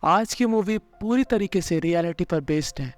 आज की मूवी पूरी तरीके से रियलिटी पर बेस्ड है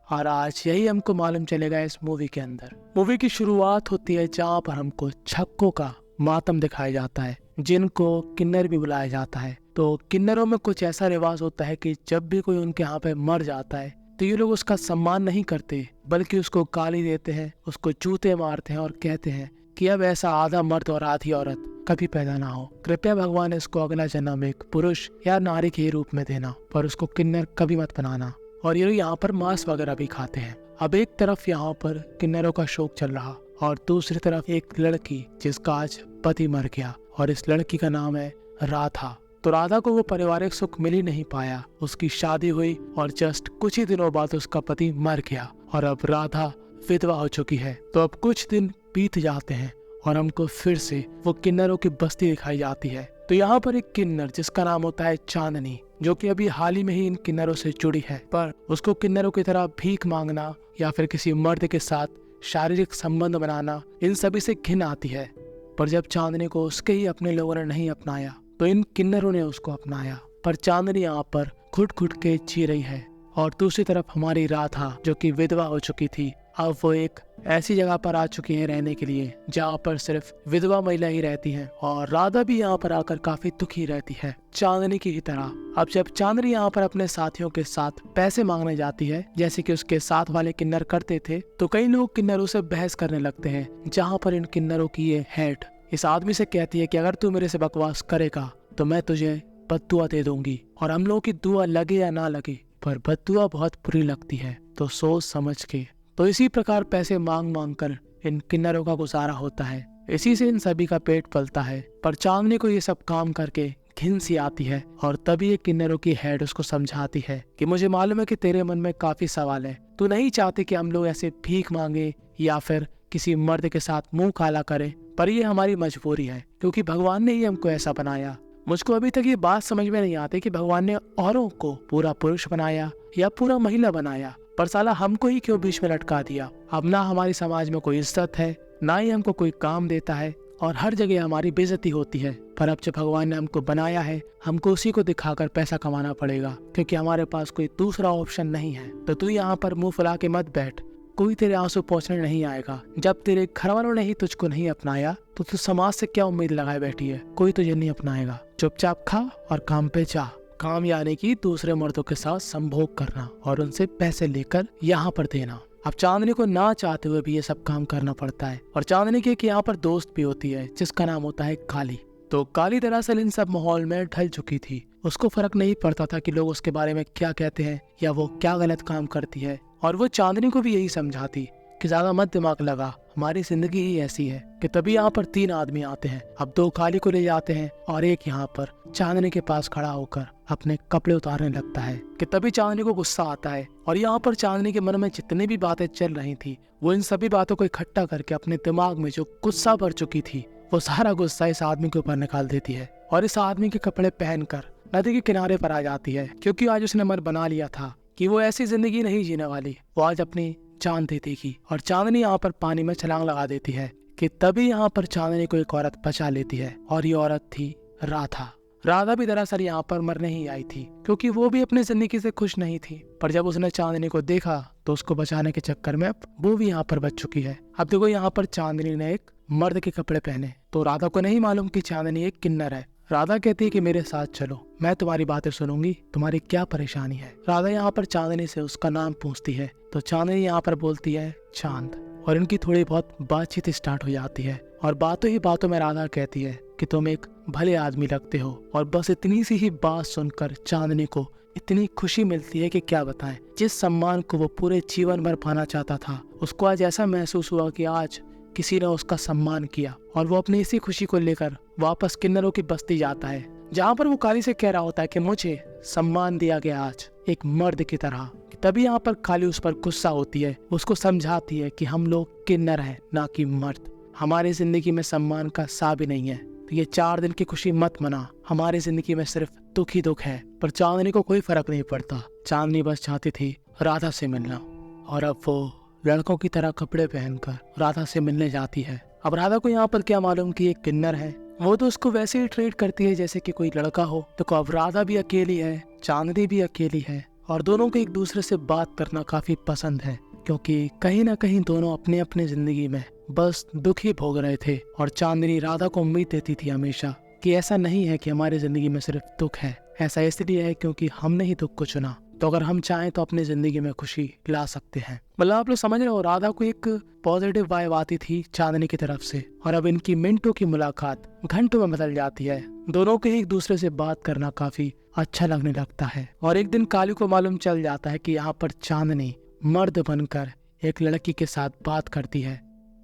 और आज यही हमको मालूम चलेगा इस मूवी के अंदर। मूवी की शुरुआत होती है जहाँ पर हमको छक्कों का मातम दिखाया जाता है, जिनको किन्नर भी बुलाया जाता है। तो किन्नरों में कुछ ऐसा रिवाज होता है कि जब भी कोई उनके यहाँ पे मर जाता है तो ये लोग उसका सम्मान नहीं करते, बल्कि उसको गाली देते हैं, उसको जूते मारते हैं और कहते हैं कि अब ऐसा आधा मर्द और आधी औरत कभी पैदा ना हो। कृपया भगवान इसको अगला जन्म एक पुरुष या नारी के रूप में देना, पर उसको किन्नर कभी मत बनाना। और ये यहाँ पर मांस वगैरह भी खाते हैं। अब एक तरफ यहाँ पर किन्नरों का शोक चल रहा और दूसरी तरफ एक लड़की जिसका आज पति मर गया, और इस लड़की का नाम है राधा। तो राधा को वो पारिवारिक सुख मिल ही नहीं पाया। उसकी शादी हुई और जस्ट कुछ ही दिनों बाद उसका पति मर गया और अब राधा विधवा हो चुकी है। तो अब कुछ दिन बीत जाते हैं और हमको फिर से वो किन्नरों की बस्ती दिखाई जाती है। तो यहाँ पर एक किन्नर जिसका नाम होता है चांदनी, जो कि अभी हाल ही में ही इन किन्नरों से जुड़ी है, पर उसको किन्नरों की तरह भीख मांगना या फिर किसी मर्द के साथ शारीरिक संबंध बनाना, इन सभी से घिन आती है। पर जब चांदनी को उसके ही अपने लोगों ने नहीं अपनाया तो इन किन्नरों ने उसको अपनाया। पर चांदनी यहाँ पर घुट घुट के जी रही है और दूसरी तरफ हमारी राधा जो कि विधवा हो चुकी थी, अब वो एक ऐसी जगह पर आ चुकी है रहने के लिए जहाँ पर सिर्फ विधवा महिला ही रहती है। और राधा भी यहाँ पर आकर काफी दुखी रहती है, चांदनी की ही तरह। अब जब चांदनी यहाँ पर अपने साथियों के साथ पैसे मांगने जाती है, जैसे कि उसके साथ वाले किन्नर करते थे, तो कई लोग किन्नरों से बहस करने लगते हैं। जहाँ पर इन किन्नरों की ये हेड इस आदमी से कहती है कि अगर तू मेरे से बकवास करेगा तो मैं तुझे बद्दुआ दे दूंगी, और हम लोगों की दुआ लगे या ना लगे पर बद्दुआ बहुत बुरी लगती है, तो सोच समझ के। तो इसी प्रकार पैसे मांग मांग कर इन किन्नरों का गुजारा होता है, इसी से इन सभी का पेट पलता है। पर चांदनी को ये सब काम करके घिन सी आती है और तभी एक किन्नरों की हेड उसको समझाती है कि मुझे मालूम है कि तेरे मन में काफी सवाल है, तू नहीं चाहती कि हम लोग ऐसे भीख मांगे या फिर किसी मर्द के साथ मुंह काला करें, पर ये हमारी मजबूरी है क्योंकि भगवान ने ही हमको ऐसा बनाया। मुझको अभी तक ये बात समझ में नहीं आती कि भगवान ने औरों को पूरा पुरुष बनाया या पूरा महिला बनाया, पर साला हमको ही क्यों बीच में लटका दिया। अब ना हमारी समाज में कोई इज्जत है, ना ही हमको कोई काम देता है और हर जगह हमारी बेइज्जती होती है। पर अब जब भगवान ने हमको बनाया है, हमको उसी को दिखाकर पैसा कमाना पड़ेगा, क्योंकि हमारे पास कोई दूसरा ऑप्शन नहीं है। तो तू यहाँ पर मुंह फुला के मत बैठ, कोई तेरे आंसू पोंछने नहीं आएगा। जब तेरे घर वालों ने ही तुझको नहीं अपनाया तो तू समाज से क्या उम्मीद लगाए बैठी है, कोई तुझे नहीं अपनाएगा। चुपचाप खा और काम पे जा। काम यानी कि दूसरे मर्दों के साथ संभोग करना और उनसे पैसे लेकर यहाँ पर देना। अब चांदनी को ना चाहते हुए भी ये सब काम करना पड़ता है। और चांदनी के यहाँ पर दोस्त भी होती है जिसका नाम होता है काली। तो काली दरअसल इन सब माहौल में ढल चुकी थी, उसको फर्क नहीं पड़ता था कि लोग उसके बारे में क्या कहते हैं या वो क्या गलत काम करती है। और वो चांदनी को भी यही समझाती कि ज्यादा मत दिमाग लगा, हमारी जिंदगी ही ऐसी है। कि तभी यहाँ पर 3 आदमी आते हैं। अब 2 काली को ले जाते हैं और एक यहाँ पर चांदनी के पास खड़ा होकर अपने कपड़े उतारने लगता है। कि तभी चांदनी को गुस्सा आता है और यहाँ पर चांदनी के मन में जितनी भी बातें चल रही थी, वो इन सभी बातों को इकट्ठा करके अपने दिमाग में जो गुस्सा भर चुकी थी, वो सारा गुस्सा इस आदमी के ऊपर निकाल देती है और इस आदमी के कपड़े पहनकर नदी के किनारे पर आ जाती है। क्योंकि आज उसने मन बना लिया था कि वो ऐसी जिंदगी नहीं जीने वाली, वो आज अपनी जान दे देगी। और चांदनी यहाँ पर पानी में छलांग लगा देती है। कि तभी यहाँ पर चांदनी को एक औरत बचा लेती है और ये औरत थी राधा। राधा भी दरअसल यहाँ पर मरने ही आई थी, क्योंकि वो भी अपनी जिंदगी से खुश नहीं थी। पर जब उसने चांदनी को देखा तो उसको बचाने के चक्कर में वो भी यहाँ पर बच चुकी है। अब देखो यहाँ पर चांदनी ने एक मर्द के कपड़े पहने, तो राधा को नहीं मालूम कि चांदनी एक किन्नर है। राधा कहती है कि मेरे साथ चलो, मैं तुम्हारी बातें सुनूंगी, तुम्हारी क्या परेशानी है। राधा यहाँ पर चांदनी से उसका नाम पूछती है, तो चांदनी यहाँ पर बोलती है चांद, और इनकी थोड़ी बहुत बातचीत स्टार्ट हो जाती है। और बातों ही बातों में राधा कहती है कि तुम एक भले आदमी लगते हो। और बस इतनी सी ही बात सुनकर चांदनी को इतनी खुशी मिलती है कि क्या बताएं। जिस सम्मान को वो पूरे जीवन भर पाना चाहता था, उसको आज ऐसा महसूस हुआ कि आज किसी ने उसका सम्मान किया। और वो अपनी इसी खुशी को लेकर वापस किन्नरों की बस्ती जाता है, जहाँ पर वो काली से कह रहा होता है कि मुझे सम्मान दिया गया आज एक मर्द की तरह। तभी यहाँ पर काली उस पर गुस्सा होती है, उसको समझाती है कि हम लोग किन्नर हैं ना कि मर्द, हमारी जिंदगी में सम्मान का सा भी नहीं है। तो ये 4 दिन की खुशी मत मना, हमारी जिंदगी में सिर्फ दुख ही दुख है। पर चांदनी को कोई फर्क नहीं पड़ता, चांदनी बस चाहती थी राधा से मिलना। और अब वो लड़कों की तरह कपड़े पहनकर राधा से मिलने जाती है। अब राधा को यहाँ पर क्या मालूम कि ये किन्नर है वो तो उसको वैसे ही ट्रीट करती है जैसे कि कोई लड़का हो। तो अब राधा भी अकेली है, चांदनी भी अकेली है और दोनों को एक दूसरे से बात करना काफी पसंद है, क्योंकि कहीं ना कहीं दोनों अपने अपने जिंदगी में बस दुख ही भोग रहे थे। और चांदनी राधा को उम्मीद देती थी हमेशा कि ऐसा नहीं है कि हमारी जिंदगी में सिर्फ दुख है, ऐसा इसलिए है क्योंकि हमने ही दुख को चुना, तो अगर हम चाहें तो अपनी जिंदगी में खुशी ला सकते हैं। मतलब आप लोग समझ रहे हो, राधा को एक पॉजिटिव वाइब आती थी चांदनी की तरफ से, और अब इनकी मिनटों की मुलाकात घंटों में बदल जाती है। दोनों को एक दूसरे से बात करना काफी अच्छा लगने लगता है। और एक दिन काली को मालूम चल जाता है कि यहाँ पर चांदनी मर्द बनकर एक लड़की के साथ बात करती है।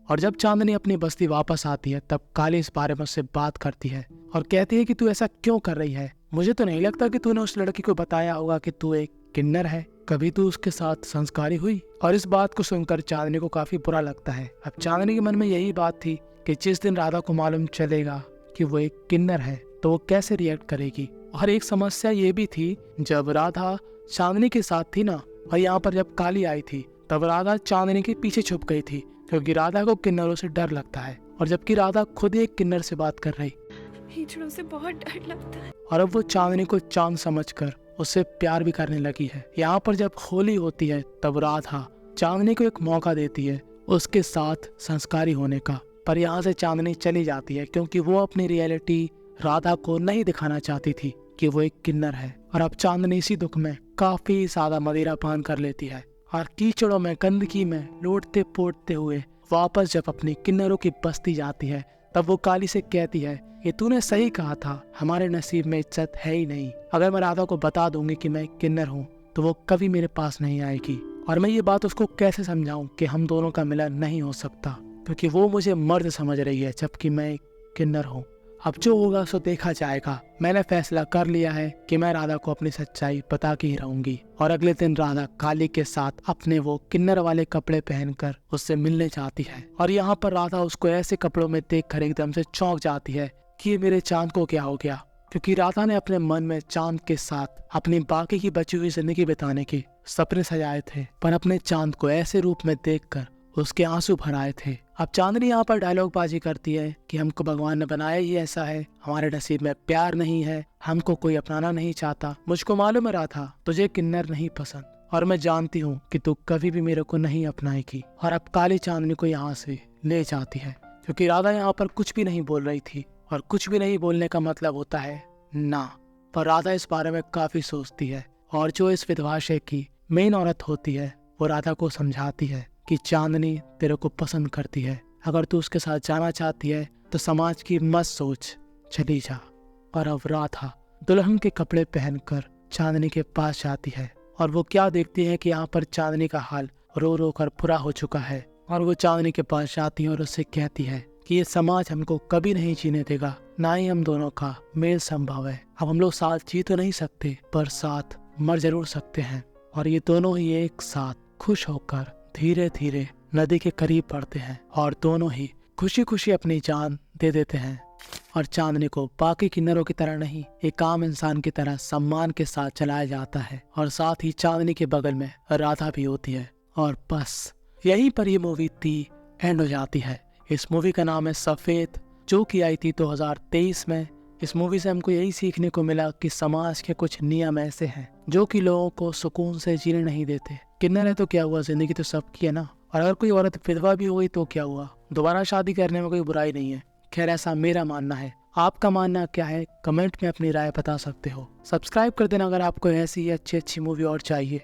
और जब चांदनी अपनी बस्ती वापस आती है तब काली इस बारे में उससे बात करती है और कहती है कि तू ऐसा क्यों कर रही है, मुझे तो नहीं लगता कि तूने उस लड़की को बताया होगा कि तू एक किन्नर है, कभी तू उसके साथ संस्कारी हुई। और इस बात को सुनकर चांदनी को काफी बुरा लगता है। अब चांदनी के मन में यही बात थी कि जिस दिन राधा को मालूम चलेगा कि वो एक किन्नर है तो वो कैसे रिएक्ट करेगी। और एक समस्या ये भी थी, जब राधा चांदनी के साथ थी ना, और यहाँ पर जब काली आई थी तब राधा चांदनी के पीछे छुप गई थी, क्योंकि राधा को किन्नरों से डर लगता है। और जबकि राधा खुद एक किन्नर से बात कर रही, हिजड़ों से बहुत डर लगता है। और अब वो चांदनी को चांद समझकर उससे प्यार भी करने लगी है। यहाँ पर जब होली होती है तब राधा चांदनी को एक मौका देती है उसके साथ संस्कारी होने का, पर यहाँ से चांदनी चली जाती है क्योंकि वो अपनी रियलिटी राधा को नहीं दिखाना चाहती थी कि वो एक किन्नर है। और अब चांदनी इसी दुख में काफी ज्यादा मदिरा पान कर लेती है और कीचड़ों में गंदगी में लौटते पोटते हुए वापस जब अपनी किन्नरों की बस्ती जाती है तब वो काली से कहती है, ये तूने सही कहा था, हमारे नसीब में इज्जत है ही नहीं। अगर मैं राधा को बता दूंगी कि मैं किन्नर हूँ तो वो कभी मेरे पास नहीं आएगी। और मैं ये बात उसको कैसे समझाऊं कि हम दोनों का मिलन नहीं हो सकता, क्योंकि वो मुझे मर्द समझ रही है जबकि मैं एक किन्नर हूँ। अब जो होगा सो देखा जाएगा। मैंने फैसला कर लिया है कि मैं राधा को अपनी सच्चाई बता के ही रहूंगी। और अगले दिन राधा काली के साथ अपने वो किन्नर वाले कपड़े पहनकर उससे मिलने जाती है। और यहाँ पर राधा उसको ऐसे कपड़ों में देखकर एकदम से चौंक जाती है कि ये मेरे चांद को क्या हो गया, क्योंकि राधा ने अपने मन में चांद के साथ अपनी बाकी की बची हुई जिंदगी बिताने के सपने सजाए थे, पर अपने चांद को ऐसे रूप में देखकर उसके आंसू भर आए थे। अब चांदनी यहाँ पर डायलॉग बाजी करती है कि हमको भगवान ने बनाया ही ऐसा है, हमारे नसीब में प्यार नहीं है, हमको कोई अपनाना नहीं चाहता। मुझको मालूम है राधा, तुझे किन्नर नहीं पसंद, और मैं जानती हूँ कि तू कभी भी मेरे को नहीं अपनाएगी। और अब काली चांदनी को यहाँ से ले जाती है, क्योंकि राधा यहाँ पर कुछ भी नहीं बोल रही थी, और कुछ भी नहीं बोलने का मतलब होता है ना। पर राधा इस बारे में काफी सोचती है, और जो इस विधवाशय की मेन औरत होती है वो राधा को समझाती है कि चांदनी तेरे को पसंद करती है, अगर तू उसके साथ जाना चाहती है तो समाज की मत सोच, चली जा। और अब राधा दुल्हन के कपड़े पहनकर चांदनी के पास जाती है, और वो क्या देखती है कि यहाँ पर चांदनी का हाल रो रो कर पूरा हो चुका है। और वो चांदनी के पास जाती है और उससे कहती है कि ये समाज हमको कभी नहीं जीने देगा, ना ही हम दोनों का मेल संभव है। अब हम लोग साथ जी तो नहीं सकते पर साथ मर जरूर सकते हैं। और ये दोनों ही एक साथ खुश होकर धीरे धीरे नदी के करीब बढ़ते हैं, और दोनों ही खुशी खुशी अपनी जान दे देते हैं। और चांदनी को बाकी किन्नरों की तरह नहीं, एक आम इंसान की तरह सम्मान के साथ चलाया जाता है। और साथ ही चांदनी के बगल में राधा भी होती है। और बस यहीं पर ये मूवी एंड हो जाती है। इस मूवी का नाम है सफेद, जो कि आई थी 2023 में। इस मूवी से हमको यही सीखने को मिला कि समाज के कुछ नियम ऐसे हैं जो कि लोगों को सुकून से जीने नहीं देते। किन्नर है तो क्या हुआ, जिंदगी तो सबकी है ना। और अगर कोई औरत विधवा भी हो गई तो क्या हुआ, दोबारा शादी करने में कोई बुराई नहीं है। खैर ऐसा मेरा मानना है, आपका मानना क्या है कमेंट में अपनी राय बता सकते हो। सब्सक्राइब कर देना अगर आपको ऐसी अच्छी मूवी और चाहिए।